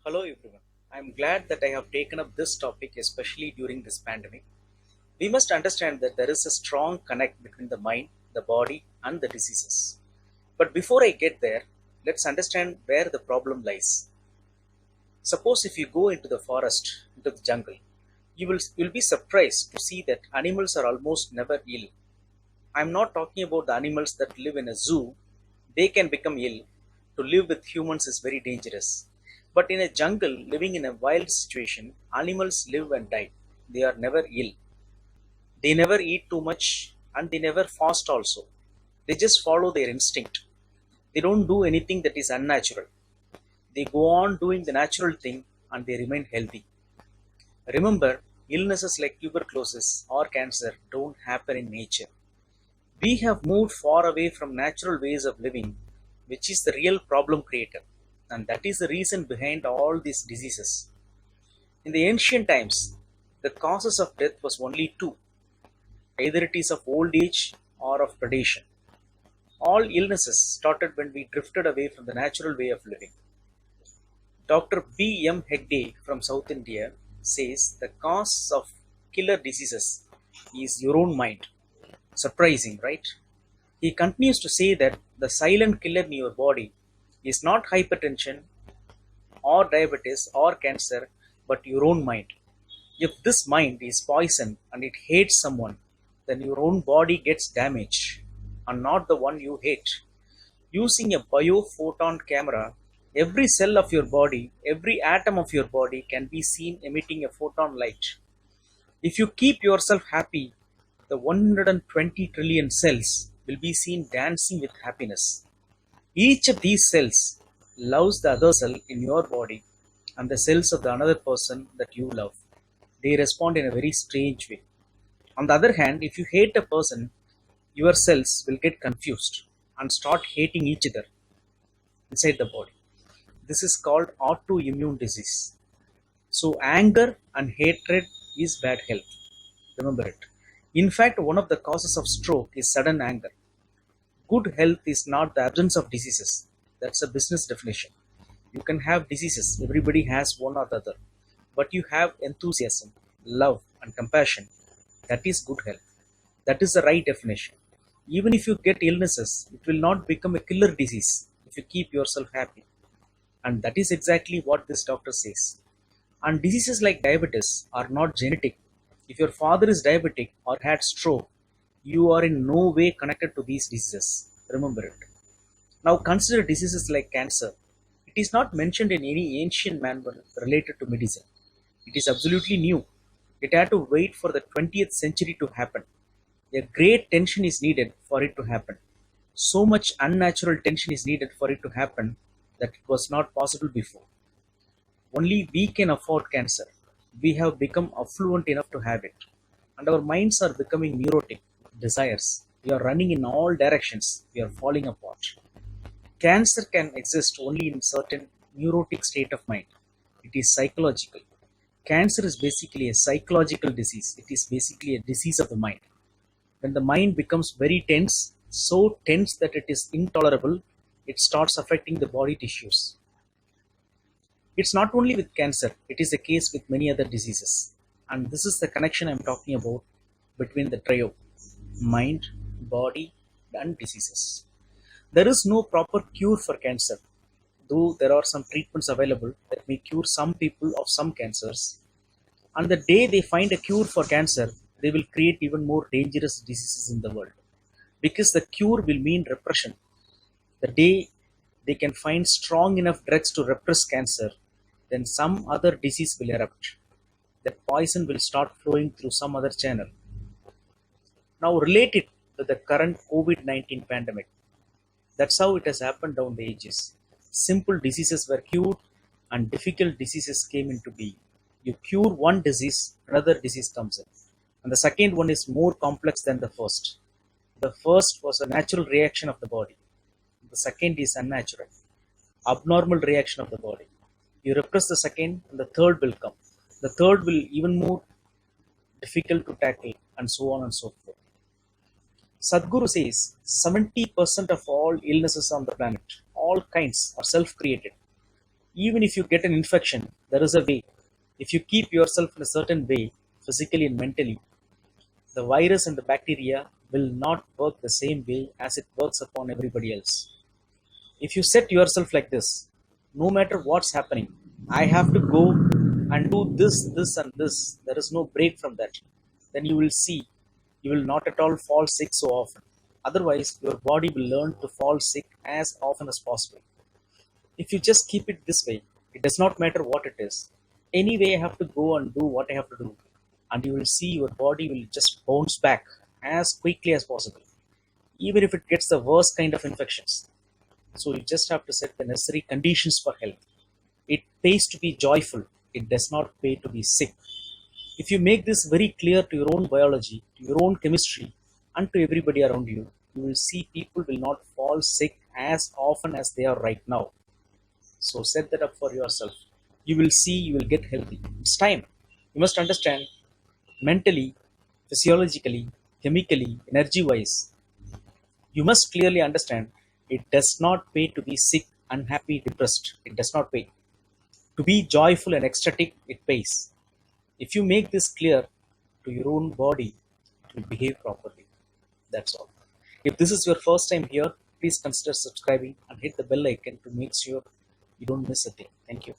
Hello everyone. I'm glad that I have taken up this topic, especially during this pandemic. We must understand that there is a strong connect between the mind, the body, and the diseases. But before I get there, let's understand where the problem lies. Suppose if you go into the forest, into the jungle, you'll be surprised to see that animals are almost never ill. I'm not talking about the animals that live in a zoo. They can become ill. To live with humans is very dangerous. But in a jungle, living in a wild situation, animals live and die. They are never ill. They never eat too much and they never fast also. They just follow their instinct. They don't do anything that is unnatural. They go on doing the natural thing and they remain healthy. Remember, illnesses like tuberculosis or cancer don't happen in nature. We have moved far away from natural ways of living, which is the real problem creator. And that is the reason behind all these diseases. In the ancient times, the causes of death was only two. Either it is of old age or of predation. All illnesses started when we drifted away from the natural way of living. Dr. B. M. Hegde from South India says the cause of killer diseases is your own mind. Surprising, right? He continues to say that the silent killer in your body is not hypertension or diabetes or cancer, but your own mind. If this mind is poisoned and it hates someone, then your own body gets damaged and not the one you hate. Using a biophoton camera, every cell of your body, every atom of your body can be seen emitting a photon light. If you keep yourself happy, the 120 trillion cells will be seen dancing with happiness. Each of these cells loves the other cell in your body and the cells of the another person that you love. They respond in a very strange way. On the other hand, if you hate a person, your cells will get confused and start hating each other inside the body. This is called autoimmune disease. So, anger and hatred is bad health. Remember it. In fact, one of the causes of stroke is sudden anger. Good health is not the absence of diseases. That's a business definition. You can have diseases, everybody has one or the other. But you have enthusiasm, love, and compassion. That is good health. That is the right definition. Even if you get illnesses, it will not become a killer disease if you keep yourself happy. And that is exactly what this doctor says. And diseases like diabetes are not genetic. If your father is diabetic or had stroke, you are in no way connected to these diseases. Remember it. Now consider diseases like cancer. It is not mentioned in any ancient manual related to medicine. It is absolutely new. It had to wait for the 20th century to happen. A great tension is needed for it to happen. So much unnatural tension is needed for it to happen that it was not possible before. Only we can afford cancer. We have become affluent enough to have it. And our minds are becoming neurotic, desires. We are running in all directions. We are falling apart. Cancer can exist only in certain neurotic state of mind. It is psychological. Cancer is basically a psychological disease. It is basically a disease of the mind. When the mind becomes very tense, so tense that it is intolerable, it starts affecting the body tissues. It's not only with cancer, it is the case with many other diseases. And this is the connection I'm talking about between the trio mind, body, and diseases. There is no proper cure for cancer, though there are some treatments available that may cure some people of some cancers. And the day they find a cure for cancer, they will create even more dangerous diseases in the world. Because the cure will mean repression. The day they can find strong enough drugs to repress cancer, then some other disease will erupt. That poison will start flowing through some other channel. Now relate it to the current COVID-19 pandemic. That's how it has happened down the ages. Simple diseases were cured and difficult diseases came into being. You cure one disease, another disease comes in. And the second one is more complex than the first. The first was a natural reaction of the body. The second is unnatural, abnormal reaction of the body. You repress the second and the third will come. The third will even more difficult to tackle and so on and so forth. Sadhguru says 70% of all illnesses on the planet, all kinds, are self-created. Even if you get an infection, there is a way. If you keep yourself in a certain way, physically and mentally, the virus and the bacteria will not work the same way as it works upon everybody else. If you set yourself like this, no matter what's happening, I have to go and do this, this, and this, there is no break from that, then you will see you will not at all fall sick so often. Otherwise, your body will learn to fall sick as often as possible. If you just keep it this way, it does not matter what it is. Anyway, I have to go and do what I have to do, and you will see your body will just bounce back as quickly as possible, even if it gets the worst kind of infections. So you just have to set the necessary conditions for health. It pays to be joyful, it does not pay to be sick. If you make this very clear to your own biology, to your own chemistry, and to everybody around you, you will see people will not fall sick as often as they are right now. So set that up for yourself. You will see you will get healthy. It's time. You must understand, mentally, physiologically, chemically, energy wise, you must clearly understand it does not pay to be sick, unhappy, depressed. It does not pay. To be joyful and ecstatic, it pays. If you make this clear to your own body, it will behave properly. That's all. If this is your first time here, please consider subscribing and hit the bell icon to make sure you don't miss a thing. Thank you.